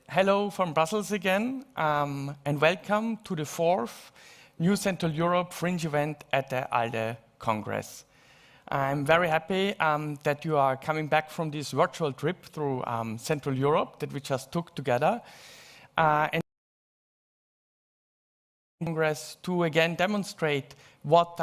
hello from Brussels again, and welcome to the 4th New Central Europe Fringe event at the ALDE Congress. I'm very happy that you are coming back from this virtual trip through Central Europe that we just took together. And Congress to again demonstrate what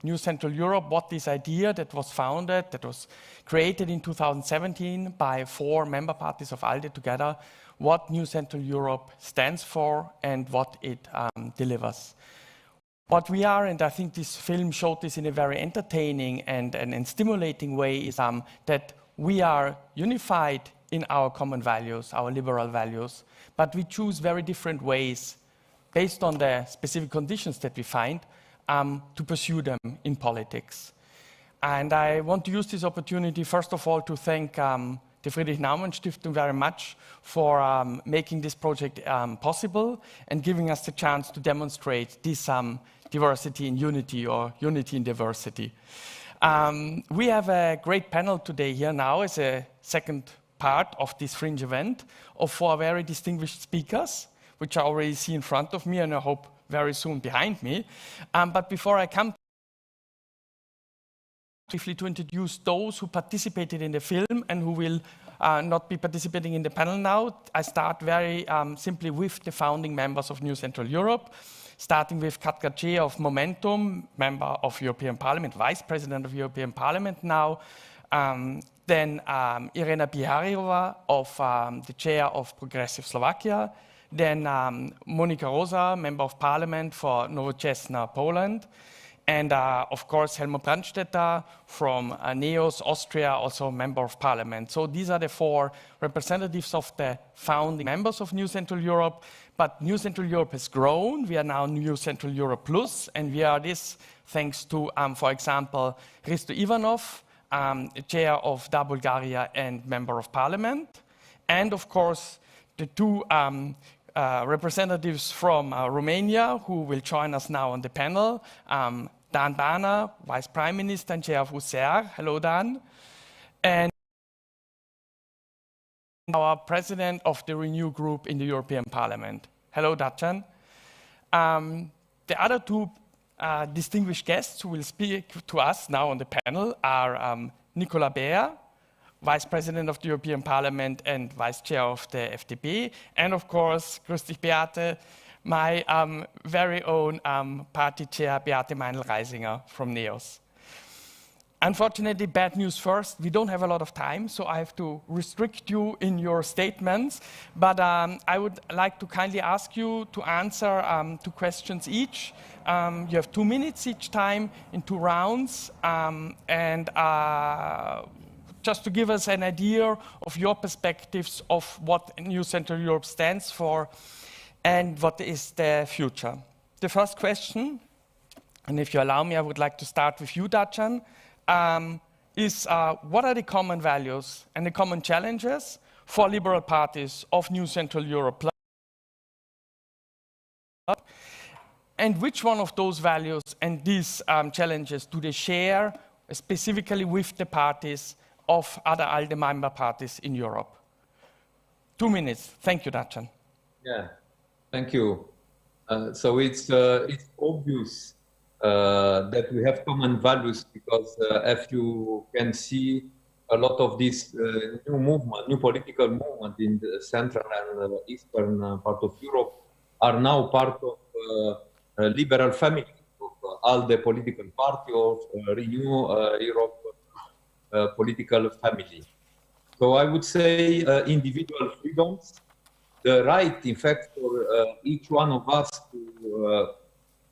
New Central Europe, what this idea that was founded, that was created in 2017 by 4 member parties of ALDE together, what New Central Europe stands for and what it delivers. What we are, and I think this film showed this in a very entertaining and stimulating way, is that we are unified in our common values, our liberal values, but we choose very different ways based on the specific conditions that we find, to pursue them in politics. And I want to use this opportunity, first of all, to thank the Friedrich Naumann Stiftung very much for making this project possible and giving us the chance to demonstrate this diversity in unity, or unity in diversity. We have a great panel today here now as a second part of this Fringe event of 4 very distinguished speakers, which I already see in front of me and I hope very soon behind me. But before I come briefly to introduce those who participated in the film and who will not be participating in the panel now, I start very simply with the founding members of New Central Europe, starting with Katka Cea of Momentum, member of European Parliament, Vice President of European Parliament now, then Irena Bihariova of the chair of Progressive Slovakia, then Monika Rosa, Member of Parliament for Nowoczesna, Poland, and of course Helmut Brandstätter from NEOS, Austria, also Member of Parliament. So these are the 4 representatives of the founding members of New Central Europe, but New Central Europe has grown. We are now New Central Europe Plus, and we are this thanks to, for example, Hristo Ivanov, chair of DA Bulgaria and Member of Parliament, and of course the 2 representatives from Romania who will join us now on the panel. Dan Bana, Vice Prime Minister and Chair of USR. Hello, Dan. And our President of the Renew Group in the European Parliament. Hello, Dacian. The other 2 distinguished guests who will speak to us now on the panel are Nicola, Vice President of the European Parliament and Vice Chair of the FDP, and of course, grüß dich, Beate, my very own party chair, Beate Meinl-Reisinger from NEOS. Unfortunately, bad news first, we don't have a lot of time, so I have to restrict you in your statements, but I would like to kindly ask you to answer 2 questions each. You have 2 minutes each time in 2 rounds, and just to give us an idea of your perspectives of what New Central Europe stands for and what is the future. The first question, and if you allow me, I would like to start with you, Dacian, is what are the common values and the common challenges for liberal parties of New Central Europe? And which one of those values and these challenges do they share specifically with the parties of other ALDE member parties in Europe? 2 minutes. Thank you, Dacian. Yeah, thank you. So it's obvious that we have common values because as you can see, a lot of this new movement, new political movement in the central and eastern part of Europe are now part of a liberal family of ALDE political party, of Renew Europe political family. So I would say individual freedoms, the right, in fact, for each one of us to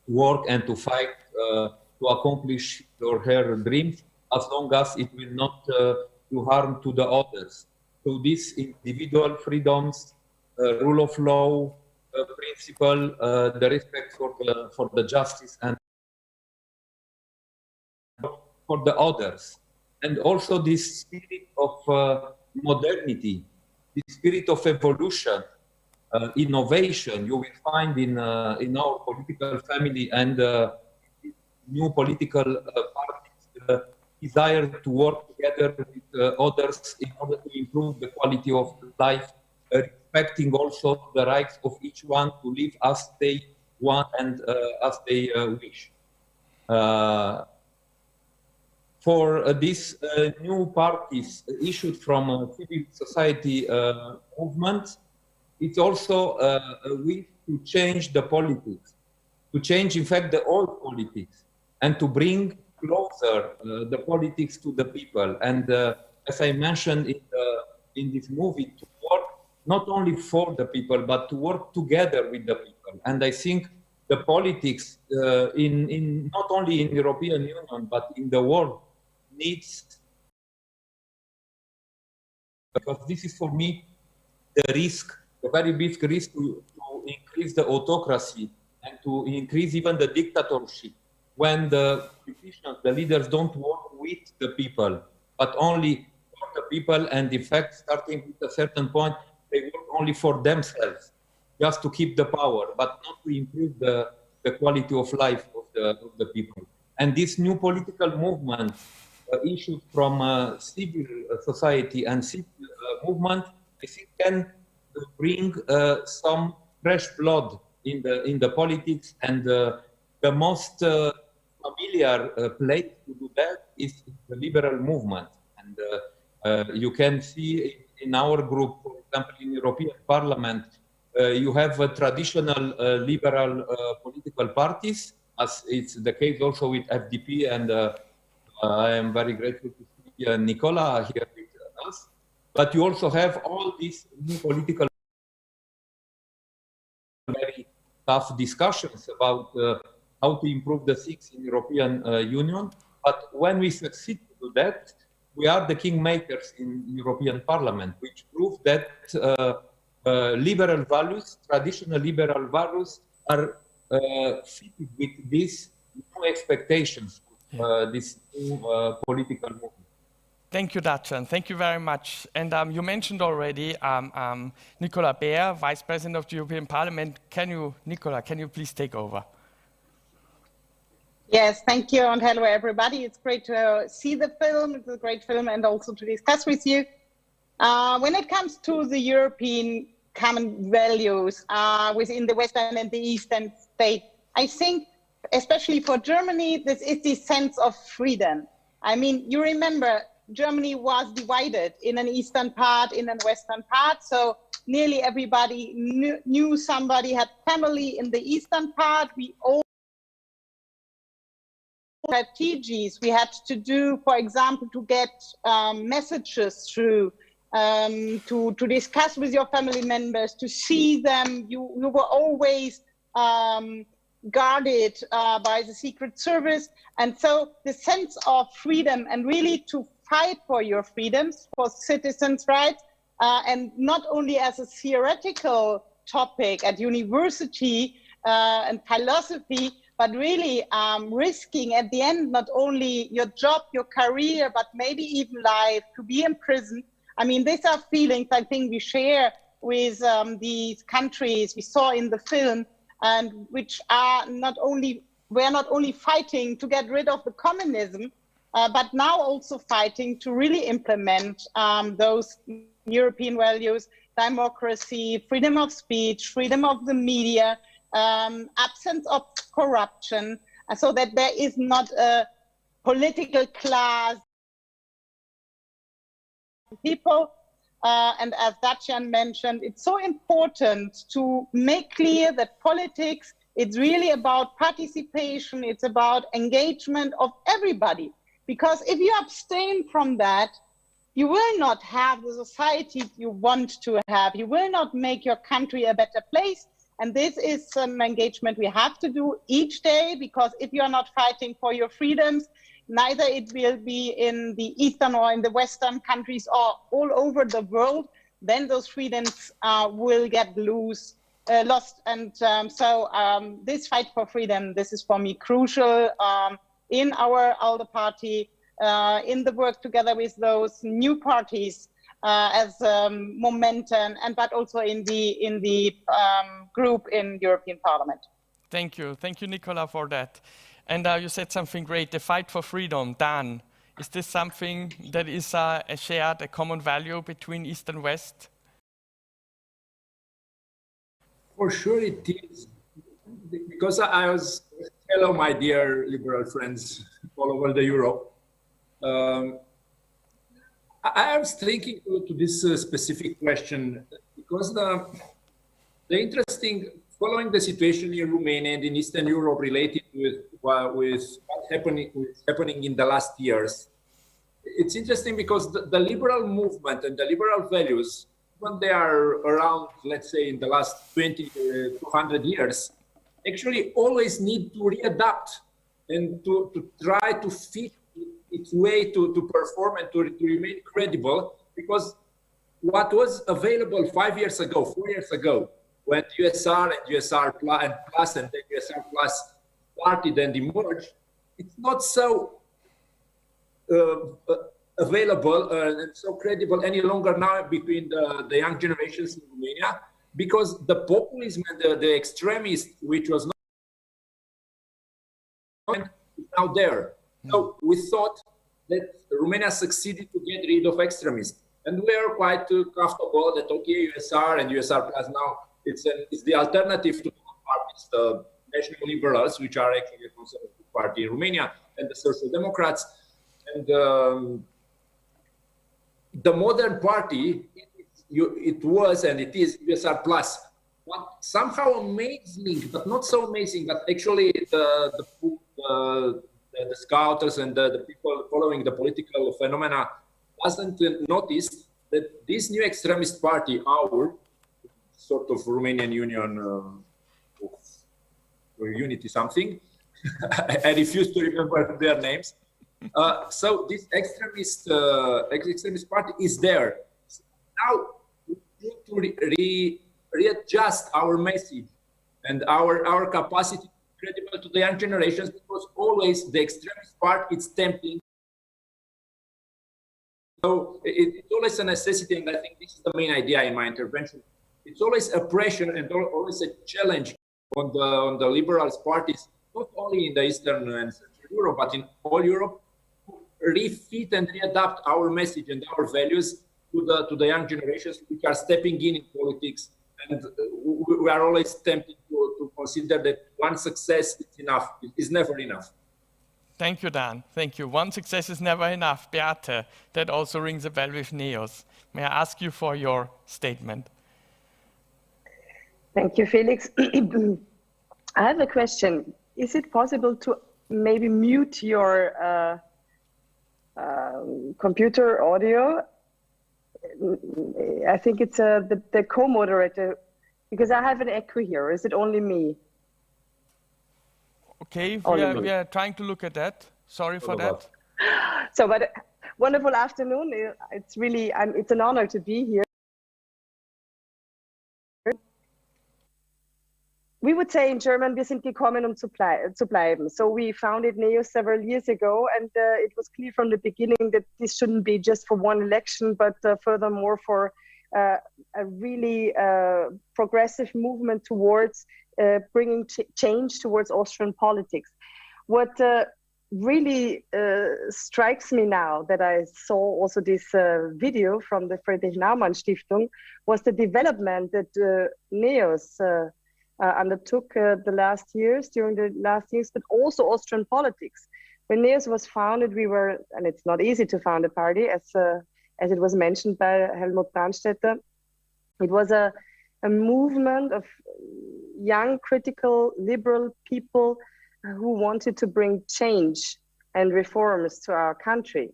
work and to fight to accomplish her dreams, as long as it will not do harm to the others. So these individual freedoms, rule of law principle, the respect for the justice and for the others. And also this spirit of modernity, the spirit of evolution, innovation, you will find in our political family and new political parties desire to work together with others in order to improve the quality of life, respecting also the rights of each one to live as they want and as they wish. For these new parties issued from civil society movements, it's also a wish to change the politics, to change, in fact, the old politics, and to bring closer the politics to the people. And as I mentioned in this movie, to work not only for the people, but to work together with the people. And I think the politics, in not only in European Union, but in the world, needs, because this is for me the risk, the very big risk to increase the autocracy and to increase even the dictatorship when the politicians, the leaders don't work with the people, but only for the people, and in fact, starting with a certain point, they work only for themselves, just to keep the power, but not to improve the quality of life of the people. And this new political movement issued from civil society and civil movement, I think, can bring some fresh blood in the politics, and the most familiar place to do that is the liberal movement. And you can see in our group, for example, in European Parliament, you have traditional liberal political parties, as it's the case also with FDP, and I am very grateful to see Nicola here with us. But you also have all these new political, very tough discussions about how to improve the things in European Union. But when we succeed to do that, we are the kingmakers in European Parliament, which prove that liberal values, traditional liberal values, are fitted with these new expectations, this new political movement. Thank you, Dacian. Thank you very much. And you mentioned already Nicola Beer, Vice President of the European Parliament. Nicola, can you please take over? Yes, thank you, and hello everybody. It's great to see the film. It's a great film, and also to discuss with you. When it comes to the European common values within the Western and the Eastern state, I think, especially for Germany, this is the sense of freedom. I mean, you remember Germany was divided in an Eastern part, in a Western part, so nearly everybody knew somebody had family in the Eastern part. We all strategies we had to do, for example, to get messages through, to discuss with your family members, to see them. You were always guarded by the Secret Service. And so the sense of freedom, and really to fight for your freedoms, for citizens' rights, and not only as a theoretical topic at university and philosophy, but really risking at the end not only your job, your career, but maybe even life, to be in prison. I mean, these are feelings I think we share with these countries we saw in the film, and which are we're not only fighting to get rid of the communism, but now also fighting to really implement those European values: democracy, freedom of speech, freedom of the media, absence of corruption, so that there is not a political class people. And as Dacian mentioned, it's so important to make clear that politics, it's really about participation, it's about engagement of everybody. Because if you abstain from that, you will not have the society you want to have. You will not make your country a better place. And this is an engagement we have to do each day, because if you are not fighting for your freedoms, neither it will be in the Eastern or in the Western countries or all over the world, then those freedoms will get lost. And so this fight for freedom, this is for me crucial in our ALDE party, in the work together with those new parties, as momentum, but also in the group in European Parliament. Thank you, Nicola, for that. And you said something great: the fight for freedom. Dan, is this something that is a common value between East and West? For sure it is. Because I was, hello, my dear liberal friends all over the Europe. I was thinking to this specific question because the interesting, following the situation in Romania and in Eastern Europe related with what's happening in the last years, it's interesting because the liberal movement and the liberal values, when they are around, let's say, in the last 200 years, actually always need to readapt and to try to fit its way to perform and to remain credible, because what was available 5 years ago, 4 years ago, when USR and USR Plus and then USR Plus started and emerged, it's not so available and so credible any longer now between the young generations in Romania, because the populism and the extremists, which was not now there. So we thought that Romania succeeded to get rid of extremists, and we are quite comfortable that okay, USR and USR Plus now it's the alternative to both parties, the National Liberals, which are actually a conservative party in Romania, and the Social Democrats, and the modern party. It was and it is USR Plus. What somehow amazing, but not so amazing, but actually the scouters and the people following the political phenomena doesn't notice that this new extremist party, our sort of Romanian Union or Unity something, I refuse to remember their names. So this extremist party is there. Now we need to readjust our message and our capacity to be credible to the young generations, because always the extremist part is tempting. So it's always a necessity, and I think this is the main idea in my intervention. It's always a pressure and always a challenge on the liberals parties, not only in the Eastern and Central Europe, but in all Europe, to refit and readapt our message and our values to the young generations which are stepping in politics. And we are always tempted to consider that one success is enough, is never enough. Thank you, Dan. Thank you. One success is never enough. Beate, that also rings a bell with NEOS. May I ask you for your statement? Thank you, Felix. I have a question. Is it possible to maybe mute your computer audio? I think it's the co-moderator, because I have an echo here. Is it only me? Okay, we are trying to look at that. Sorry for that. So, but wonderful afternoon. It's really, it's an honor to be here. We would say in German, wir sind gekommen, zu bleiben. So we founded NEOS several years ago, and it was clear from the beginning that this shouldn't be just for one election, but furthermore for a really progressive movement towards bringing change towards Austrian politics. What really strikes me now that I saw also this video from the Friedrich Naumann Stiftung was the development that NEOS undertook during the last years, but also Austrian politics. When NEOS was founded, we were, and it's not easy to found a party, as it was mentioned by Helmut Brandstätter, it was a movement of young, critical, liberal people who wanted to bring change and reforms to our country.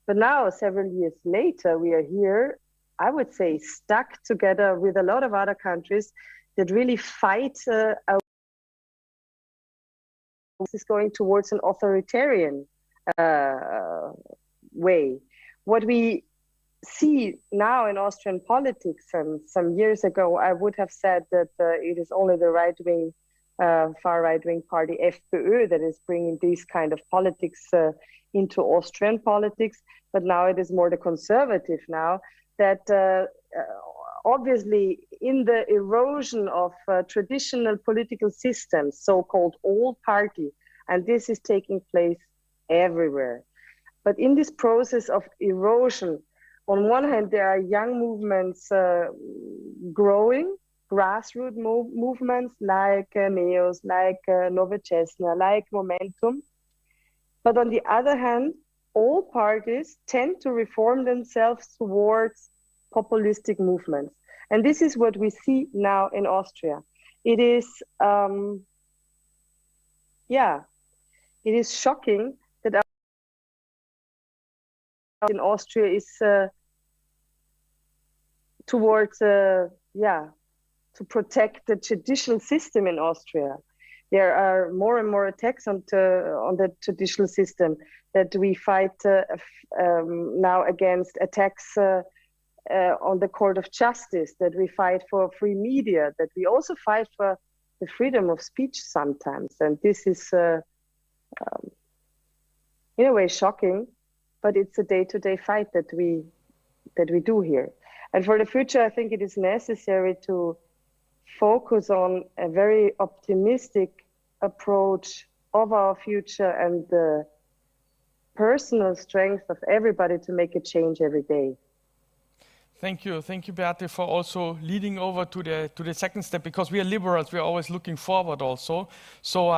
But now, several years later, we are here, I would say, stuck together with a lot of other countries that really fight is going towards an authoritarian way. What we see now in Austrian politics, and some years ago, I would have said that it is only the right-wing, far right-wing party FPÖ that is bringing these kind of politics into Austrian politics, but now it is more the conservative now that obviously in the erosion of traditional political systems, so-called old party, and this is taking place everywhere. But in this process of erosion, on one hand, there are young movements growing, grassroots movements like NEOS, like Nove Česna, like Momentum. But on the other hand, all parties tend to reform themselves towards populistic movements. And this is what we see now in Austria. It is, it is shocking that in Austria is towards, to protect the judicial system in Austria. There are more and more attacks on the judicial system, that we fight now against attacks on the Court of Justice, that we fight for free media, that we also fight for the freedom of speech sometimes. And this is in a way shocking, but it's a day-to-day fight that we do here. And for the future, I think it is necessary to focus on a very optimistic approach of our future and the personal strength of everybody to make a change every day. Thank you, Beate, for also leading over to the second step, because we are liberals, we are always looking forward also. So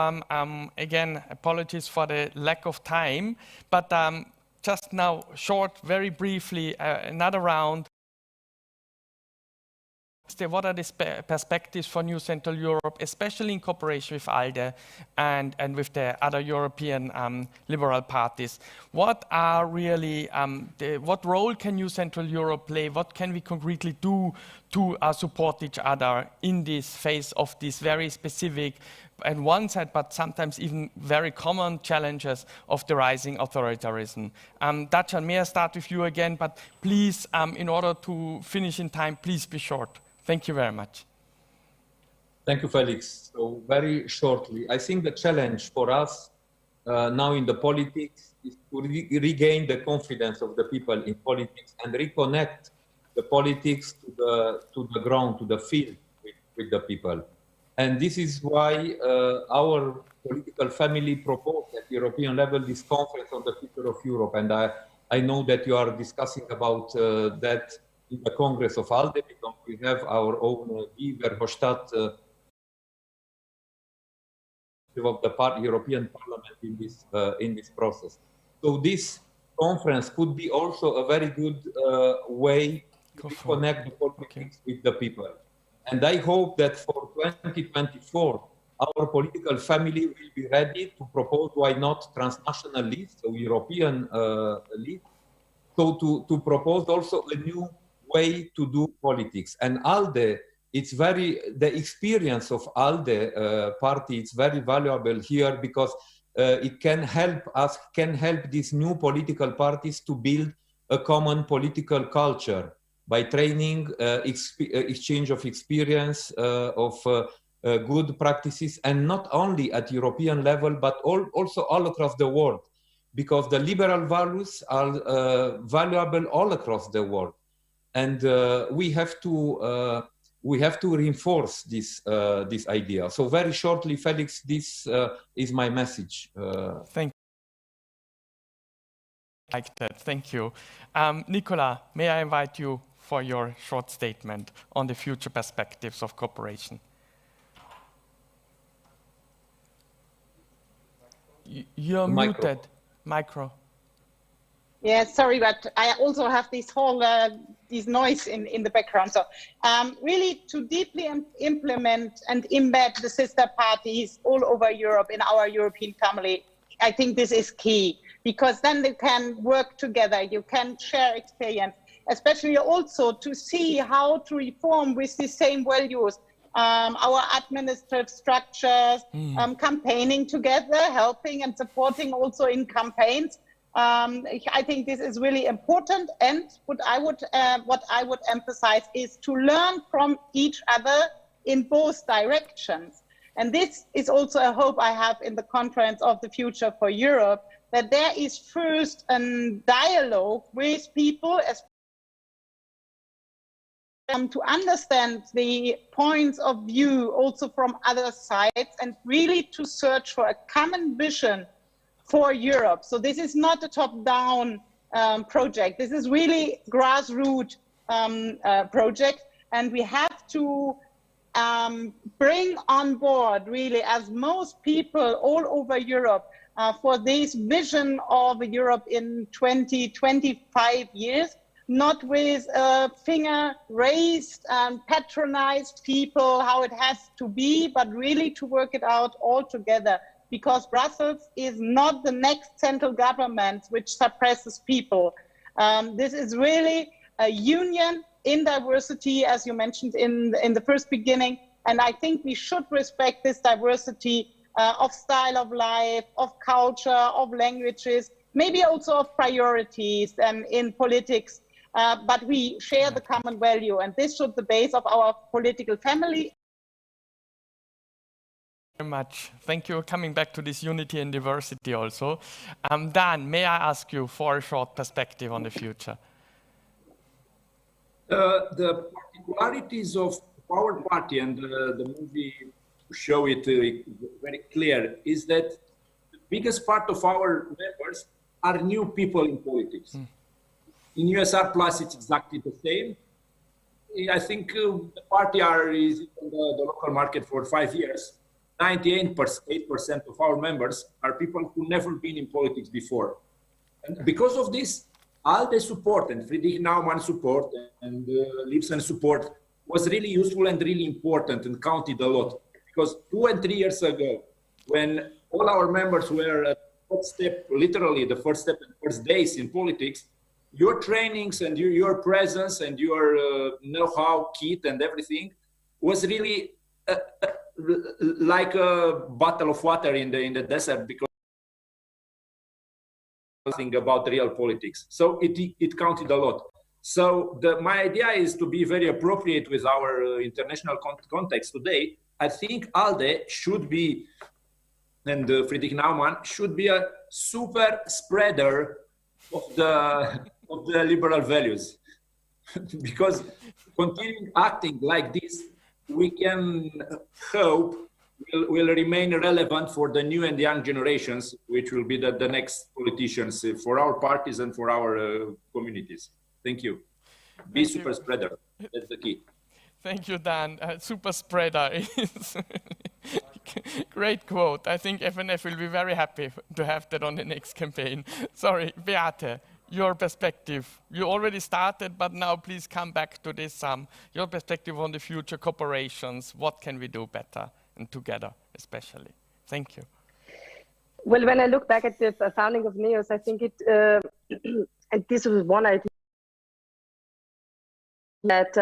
again, apologies for the lack of time, but just now, very briefly, another round. What are the perspectives for New Central Europe, especially in cooperation with ALDE and with the other European liberal parties? What are really, what role can New Central Europe play? What can we concretely do to support each other in this phase of these very specific, on one side, but sometimes even very common challenges of the rising authoritarianism? Dacian, may I start with you again, but please, in order to finish in time, please be short. Thank you very much. Thank you, Felix. So very shortly, I think the challenge for us now in the politics is to regain the confidence of the people in politics and reconnect the politics to the ground, to the field with the people. And this is why our political family proposed at European level this conference on the future of Europe. And I know that you are discussing about that in the Congress of ALDE, because we have our own Guy Verhofstadt of the European Parliament in this process. So this conference could be also a very good way to connect the politics with the people. And I hope that for 2024, our political family will be ready to propose, why not, transnational list, so European list, so to propose also a new way to do politics. And ALDE, the experience of ALDE party, it's very valuable here, because it can help us, these new political parties to build a common political culture by training, exchange of experience, of good practices, and not only at European level, but also all across the world, because the liberal values are valuable all across the world. And we have to reinforce this idea. So very shortly, Felix, this is my message. Thank you. Like that. Thank you. Nicola, may I invite you for your short statement on the future perspectives of cooperation? You're muted. Micro. Yeah, sorry, but I also have this whole this noise in the background. So really to deeply implement and embed the sister parties all over Europe in our European family, I think this is key, because then they can work together, you can share experience, especially also to see how to reform with the same values, our administrative structures, campaigning together, helping and supporting also in campaigns. I think this is really important, and what I would emphasize is to learn from each other in both directions. And this is also a hope I have in the conference of the future for Europe, that there is first a dialogue with people to understand the points of view also from other sides, and really to search for a common vision for Europe. So this is not a top-down project. This is really grassroots project, and we have to bring on board, really, as most people all over Europe, for this vision of Europe in 25 years, not with a finger raised and patronized people how it has to be, but really to work it out all together. Because Brussels is not the next central government which suppresses people. This is really a union in diversity, as you mentioned in the first beginning. And I think we should respect this diversity of style of life, of culture, of languages, maybe also of priorities in politics. But we share the common value, and this should be the base of our political family. Very much. Thank you. Coming back to this unity and diversity also. Dan, may I ask you for a short perspective on the future? The particularities of our party, and the movie show it very clear, is that the biggest part of our members are new people in politics. In USR Plus, it's exactly the same. I think the party is in the local market for 5 years. 98% of our members are people who never been in politics before. And because of this, ALDE support and Friedrich Naumann support and Lipsen support was really useful and really important and counted a lot. Because 2 and 3 years ago, when all our members were at the first step, literally the first step and first days in politics, your trainings and your presence and your know-how kit and everything was really like a bottle of water in the desert, because nothing about real politics. So it counted a lot. So my idea is to be very appropriate with our international context today. I think ALDE should be, and Friedrich Naumann should be a super spreader of the liberal values, because continuing acting like this, we can hope will remain relevant for the new and young generations, which will be the next politicians for our parties and for our communities. Thank you. Be super spreader. That's the key. Thank you, Dan. Super spreader is great quote. I think FNF will be very happy to have that on the next campaign. Sorry, Beate, your perspective. You already started, but now please come back to this. Your perspective on the future cooperations. What can we do better and together, especially? Thank you. Well, when I look back at the founding of NEOS, I think it, and this was one idea, that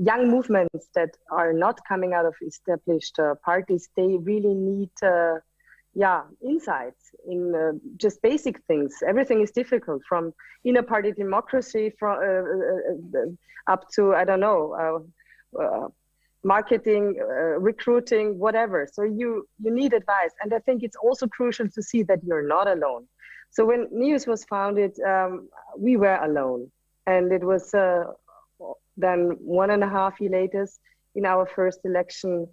young movements that are not coming out of established parties, they really need insights in just basic things. Everything is difficult, from inner party democracy up to, I don't know, marketing, recruiting, whatever. So you need advice. And I think it's also crucial to see that you're not alone. So when NEOS was founded, we were alone. And it was then 1.5 years later, in our first election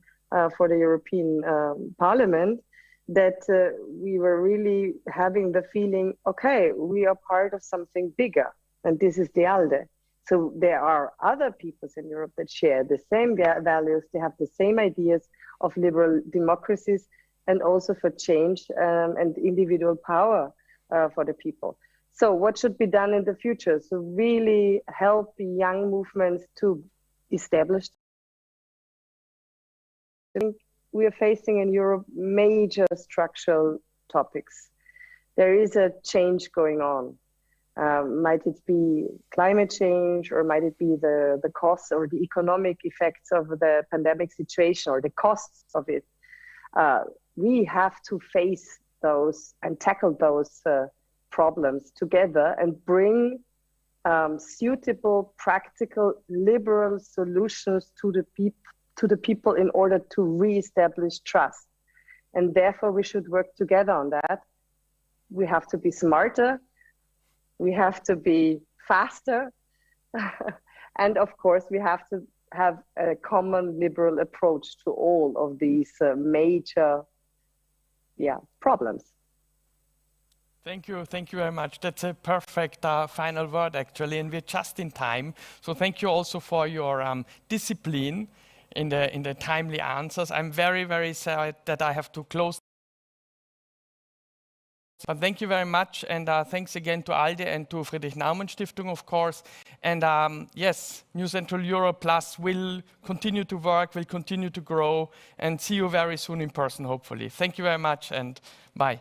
for the European Parliament, that we were really having the feeling, okay, we are part of something bigger, and this is the ALDE. So there are other peoples in Europe that share the same values, they have the same ideas of liberal democracies, and also for change and individual power for the people. So what should be done in the future? So really help young movements to establish. I think we are facing in Europe major structural topics. There is a change going on. Might it be climate change, or might it be the costs or the economic effects of the pandemic situation, or the costs of it? We have to face those and tackle those problems together and bring suitable, practical, liberal solutions to the people in order to re-establish trust. And therefore we should work together on that. We have to be smarter, we have to be faster, and of course we have to have a common liberal approach to all of these major problems. Thank you very much. That's a perfect final word, actually, and we're just in time. So thank you also for your discipline in the timely answers. I'm very, very sad that I have to close. But thank you very much, and thanks again to ALDE and to Friedrich Naumann Stiftung, of course. And yes, New Central Europe Plus will continue to work, will continue to grow, and see you very soon in person, hopefully. Thank you very much, and bye.